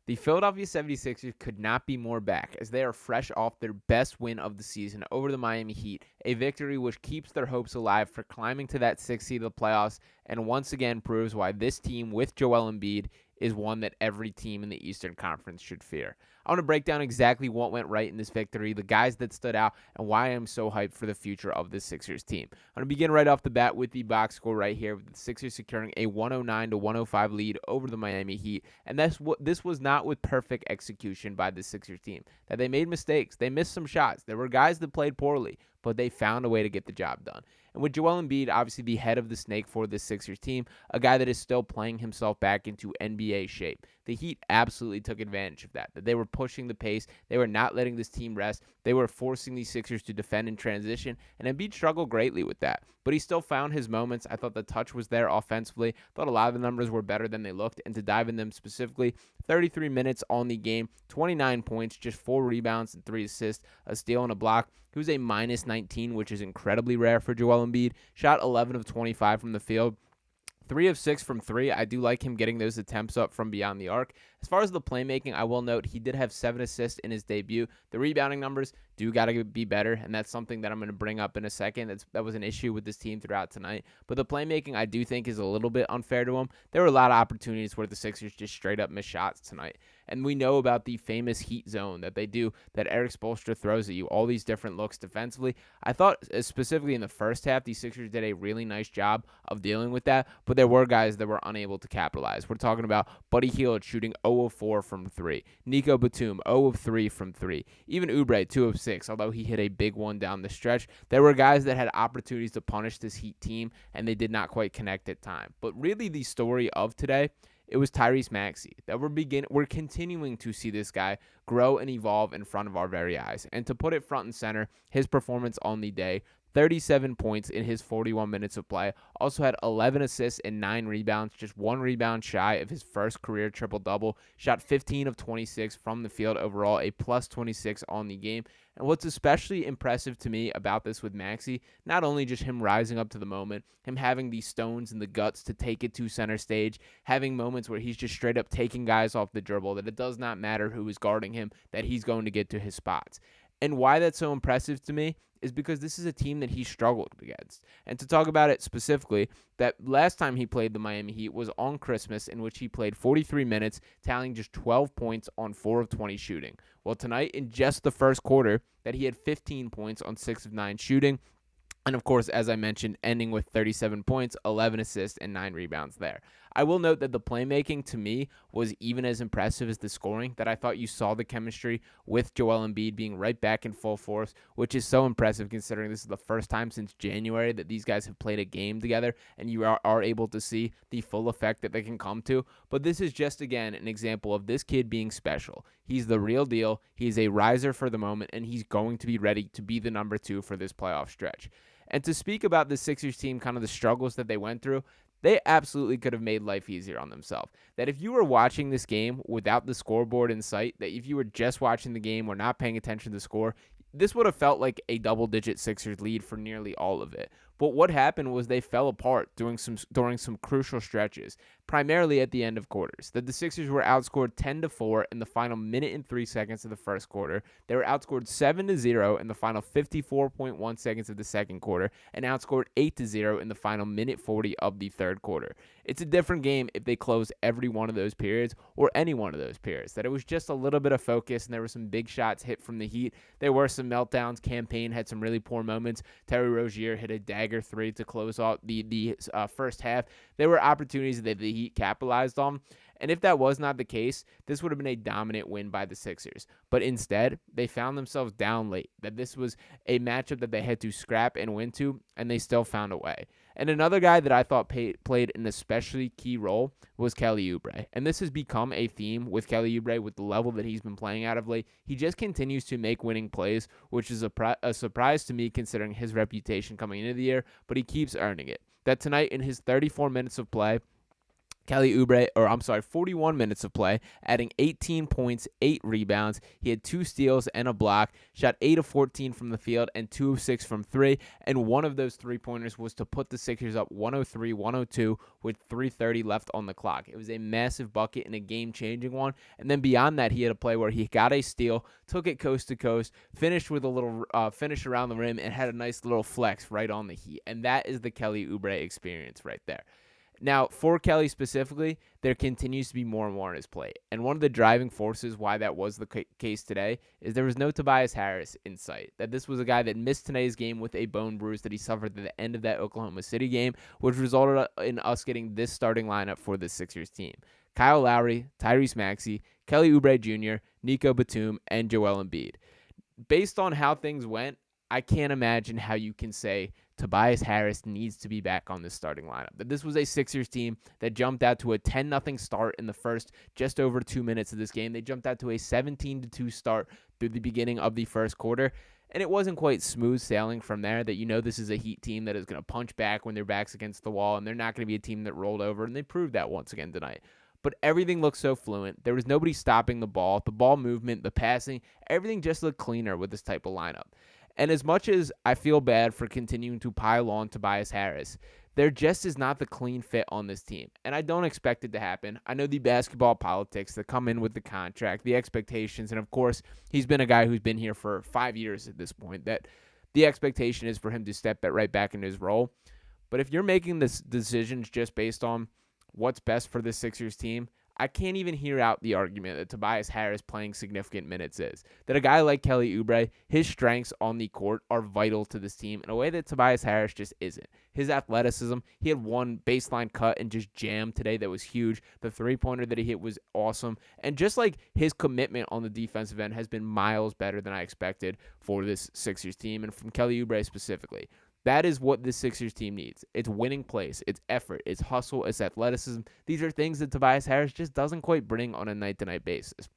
The Philadelphia 76ers could not be more back as they are fresh off their best win of the season over the Miami Heat, a victory which keeps their hopes alive for climbing to that 6th seed of the playoffs and once again proves why this team with Joel Embiid is one that every team in the Eastern Conference should fear. I want to break down exactly what went right in this victory, the guys that stood out, and why I'm so hyped for the future of this Sixers team. I'm going to begin right off the bat with the box score right here, with the Sixers securing a 109-105 lead over the Miami Heat, and this was not with perfect execution by the Sixers team. That they made mistakes, they missed some shots. There were guys that played poorly, but they found a way to get the job done. And with Joel Embiid, obviously the head of the snake for this Sixers team, a guy that is still playing himself back into NBA shape, the Heat absolutely took advantage of that they were pushing the pace. They were not letting this team rest. They were forcing these Sixers to defend in transition, and Embiid struggled greatly with that. But he still found his moments. I thought the touch was there offensively. Thought a lot of the numbers were better than they looked, and to dive in them specifically, 33 minutes on the game, 29 points, just 4 rebounds and 3 assists, a steal and a block. He was a minus 19, which is incredibly rare for Joel Embiid. Shot 11 of 25 from the field. 3 of 6 from 3. I do like him getting those attempts up from beyond the arc. As far as the playmaking, I will note he did have 7 assists in his debut. The rebounding numbers do got to be better, and that's something that I'm going to bring up in a second. That was an issue with this team throughout tonight. But the playmaking, I do think, is a little bit unfair to him. There were a lot of opportunities where the Sixers just straight up missed shots tonight. And we know about the famous heat zone that they do, that Eric Spoelstra throws at you, all these different looks defensively. I thought specifically in the first half, the Sixers did a really nice job of dealing with that, but there were guys that were unable to capitalize. We're talking about Buddy Hield shooting 0 of 4 from 3. Nico Batum, 0 of 3 from 3. Even Oubre, 2 of 6, although he hit a big one down the stretch. There were guys that had opportunities to punish this Heat team, and they did not quite connect at time. But really the story of today, it was Tyrese Maxey. That we're continuing to see this guy grow and evolve in front of our very eyes. And to put it front and center, his performance on the day, 37 points in his 41 minutes of play. Also had 11 assists and 9 rebounds, just 1 rebound shy of his first career triple-double. Shot 15 of 26 from the field overall, a plus 26 on the game. And what's especially impressive to me about this with Maxey, not only just him rising up to the moment, him having the stones and the guts to take it to center stage, having moments where he's just straight up taking guys off the dribble, that it does not matter who is guarding him, that he's going to get to his spots. And why that's so impressive to me is because this is a team that he struggled against. And to talk about it specifically, that last time he played the Miami Heat was on Christmas, in which he played 43 minutes, tallying just 12 points on 4 of 20 shooting. Well, tonight, in just the first quarter, that he had 15 points on 6 of 9 shooting. And of course, as I mentioned, ending with 37 points, 11 assists, and 9 rebounds there. I will note that the playmaking, to me, was even as impressive as the scoring, that I thought you saw the chemistry with Joel Embiid being right back in full force, which is so impressive considering this is the first time since January that these guys have played a game together, and you are able to see the full effect that they can come to. But this is just, again, an example of this kid being special. He's the real deal. He's a riser for the moment, and he's going to be ready to be the number 2 for this playoff stretch. And to speak about the Sixers team, kind of the struggles that they went through, they absolutely could have made life easier on themselves. That if you were watching this game without the scoreboard in sight, that if you were just watching the game or not paying attention to the score, this would have felt like a double-digit Sixers lead for nearly all of it. But what happened was they fell apart during some crucial stretches, primarily at the end of quarters. That the Sixers were outscored 10-4 in the final minute and 3 seconds of the first quarter. They were outscored 7-0 in the final 54.1 seconds of the second quarter, and outscored 8-0 in the final minute 40 of the third quarter. It's a different game if they close every one of those periods or any one of those periods. That it was just a little bit of focus, and there were some big shots hit from the Heat. There were some meltdowns. Campaign had some really poor moments. Terry Rozier hit a dagger 3 to close out the first half. There were opportunities that the Heat capitalized on. And if that was not the case, this would have been a dominant win by the Sixers. But instead, they found themselves down late. That this was a matchup that they had to scrap and win to, and they still found a way. And another guy that I thought played an especially key role was Kelly Oubre. And this has become a theme with Kelly Oubre with the level that he's been playing out of late. He just continues to make winning plays, which is a surprise to me considering his reputation coming into the year, but he keeps earning it. That tonight in his 34 minutes of play, Kelly Oubre, 41 minutes of play, adding 18 points, 8 rebounds. He had 2 steals and a block, shot 8 of 14 from the field and 2 of 6 from 3, and one of those three-pointers was to put the Sixers up 103-102 with 3:30 left on the clock. It was a massive bucket and a game-changing one, and then beyond that, he had a play where he got a steal, took it coast to coast, finished with a little finish around the rim, and had a nice little flex right on the Heat, and that is the Kelly Oubre experience right there. Now, for Kelly specifically, there continues to be more and more on his plate. And one of the driving forces why that was the case today is there was no Tobias Harris in sight. That this was a guy that missed today's game with a bone bruise that he suffered at the end of that Oklahoma City game, which resulted in us getting this starting lineup for the Sixers team. Kyle Lowry, Tyrese Maxey, Kelly Oubre Jr., Nico Batum, and Joel Embiid. Based on how things went, I can't imagine how you can say Tobias Harris needs to be back on this starting lineup. That this was a Sixers team that jumped out to a 10-0 start in the first just over 2 minutes of this game. They jumped out to a 17-2 start through the beginning of the first quarter. And it wasn't quite smooth sailing from there, that this is a Heat team that is going to punch back when their back's against the wall, and they're not going to be a team that rolled over, and they proved that once again tonight. But everything looked so fluent. There was nobody stopping the ball movement, the passing, everything just looked cleaner with this type of lineup. And as much as I feel bad for continuing to pile on Tobias Harris, there just is not the clean fit on this team. And I don't expect it to happen. I know the basketball politics that come in with the contract, the expectations, and of course, he's been a guy who's been here for 5 years at this point, that the expectation is for him to step right back into his role. But if you're making this decisions just based on what's best for the Sixers team, I can't even hear out the argument that Tobias Harris playing significant minutes is. That a guy like Kelly Oubre, his strengths on the court are vital to this team in a way that Tobias Harris just isn't. His athleticism, he had one baseline cut and just jammed today that was huge. The three-pointer that he hit was awesome. And just like his commitment on the defensive end has been miles better than I expected for this Sixers team and from Kelly Oubre specifically. That is what this Sixers team needs. It's winning plays, it's effort, it's hustle, it's athleticism. These are things that Tobias Harris just doesn't quite bring on a night-to-night basis.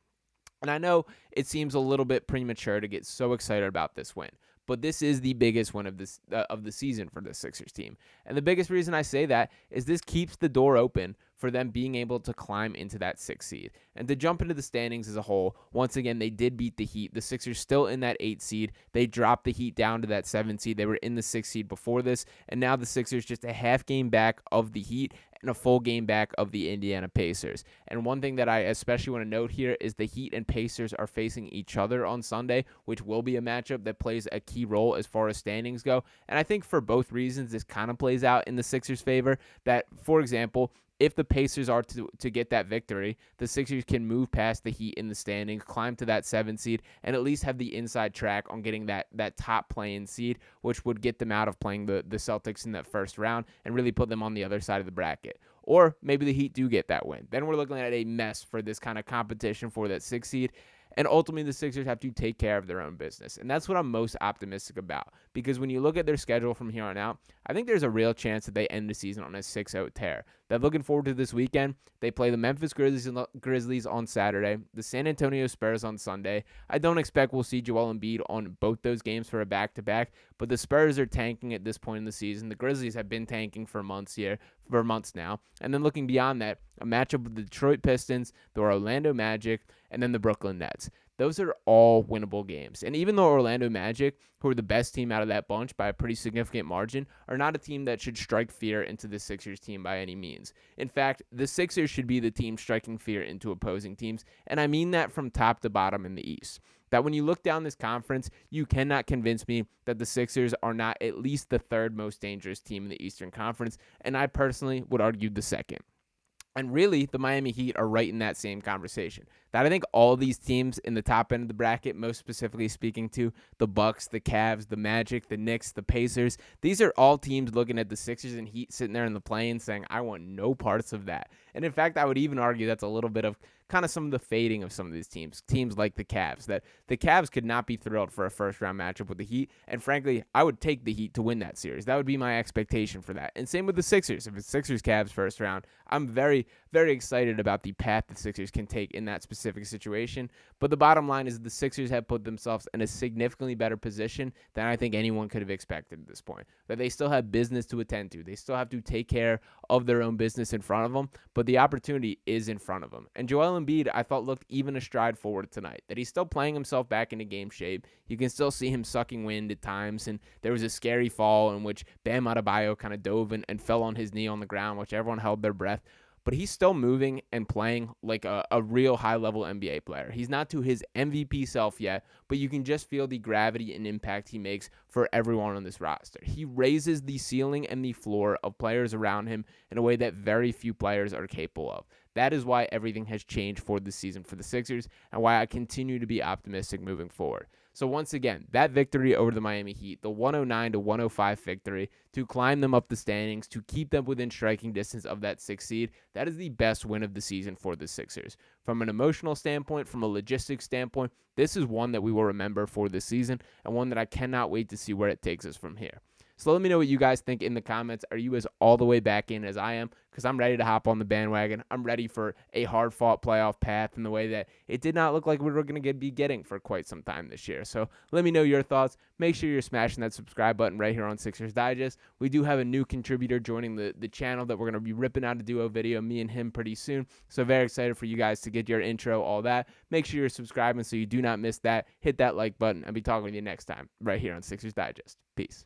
And I know it seems a little bit premature to get so excited about this win, but this is the biggest win of the season for the Sixers team. And the biggest reason I say that is this keeps the door open for them being able to climb into that 6th seed. And to jump into the standings as a whole, once again, they did beat the Heat. The Sixers still in that 8th seed. They dropped the Heat down to that 7th seed. They were in the 6th seed before this, and now the Sixers just a half game back of the Heat and a full game back of the Indiana Pacers. And one thing that I especially want to note here is the Heat and Pacers are facing each other on Sunday, which will be a matchup that plays a key role as far as standings go. And I think for both reasons, this kind of plays out in the Sixers' favor. That, for example, if the Pacers are to get that victory, the Sixers can move past the Heat in the standings, climb to that 7th seed, and at least have the inside track on getting that top play-in seed, which would get them out of playing the Celtics in that first round and really put them on the other side of the bracket. Or maybe the Heat do get that win. Then we're looking at a mess for this kind of competition for that 6th seed. And ultimately, the Sixers have to take care of their own business. And that's what I'm most optimistic about. Because when you look at their schedule from here on out, I think there's a real chance that they end the season on a 6-0 tear. They're looking forward to this weekend. They play the Memphis Grizzlies on Saturday, the San Antonio Spurs on Sunday. I don't expect we'll see Joel Embiid on both those games for a back-to-back, but the Spurs are tanking at this point in the season. The Grizzlies have been tanking for months now. And then looking beyond that, a matchup with the Detroit Pistons, the Orlando Magic, and then the Brooklyn Nets. Those are all winnable games. And even though Orlando Magic, who are the best team out of that bunch by a pretty significant margin, are not a team that should strike fear into the Sixers team by any means. In fact, the Sixers should be the team striking fear into opposing teams, and I mean that from top to bottom in the East. That when you look down this conference, you cannot convince me that the Sixers are not at least the 3rd most dangerous team in the Eastern Conference, and I personally would argue the 2nd. And really, the Miami Heat are right in that same conversation. That I think all these teams in the top end of the bracket, most specifically speaking to the Bucks, the Cavs, the Magic, the Knicks, the Pacers, these are all teams looking at the Sixers and Heat sitting there in the play-in saying, I want no parts of that. And in fact, I would even argue that's a little bit of kind of some of the fading of some of these teams like the Cavs, that the Cavs could not be thrilled for a first-round matchup with the Heat. And frankly, I would take the Heat to win that series. That would be my expectation for that. And same with the Sixers. If it's Sixers-Cavs first round, I'm very, very excited about the path the Sixers can take in that specific situation. But the bottom line is the Sixers have put themselves in a significantly better position than I think anyone could have expected at this point. That they still have business to attend to. They still have to take care of their own business in front of them. but the opportunity is in front of him. And Joel Embiid, I thought, looked even a stride forward tonight, that he's still playing himself back into game shape. You can still see him sucking wind at times, and there was a scary fall in which Bam Adebayo kind of dove and fell on his knee on the ground, which everyone held their breath. But he's still moving and playing like a real high-level NBA player. He's not to his MVP self yet, but you can just feel the gravity and impact he makes for everyone on this roster. He raises the ceiling and the floor of players around him in a way that very few players are capable of. That is why everything has changed for this season for the Sixers and why I continue to be optimistic moving forward. So once again, that victory over the Miami Heat, the 109-105 victory to climb them up the standings, to keep them within striking distance of that 6th seed, that is the best win of the season for the Sixers. From an emotional standpoint, from a logistics standpoint, this is one that we will remember for this season and one that I cannot wait to see where it takes us from here. So let me know what you guys think in the comments. Are you as all the way back in as I am? Because I'm ready to hop on the bandwagon. I'm ready for a hard-fought playoff path in the way that it did not look like we were going to be getting for quite some time this year. So let me know your thoughts. Make sure you're smashing that subscribe button right here on Sixers Digest. We do have a new contributor joining the channel that we're going to be ripping out a duo video, me and him, pretty soon. So very excited for you guys to get your intro, all that. Make sure you're subscribing so you do not miss that. Hit that like button. I'll be talking with you next time right here on Sixers Digest. Peace.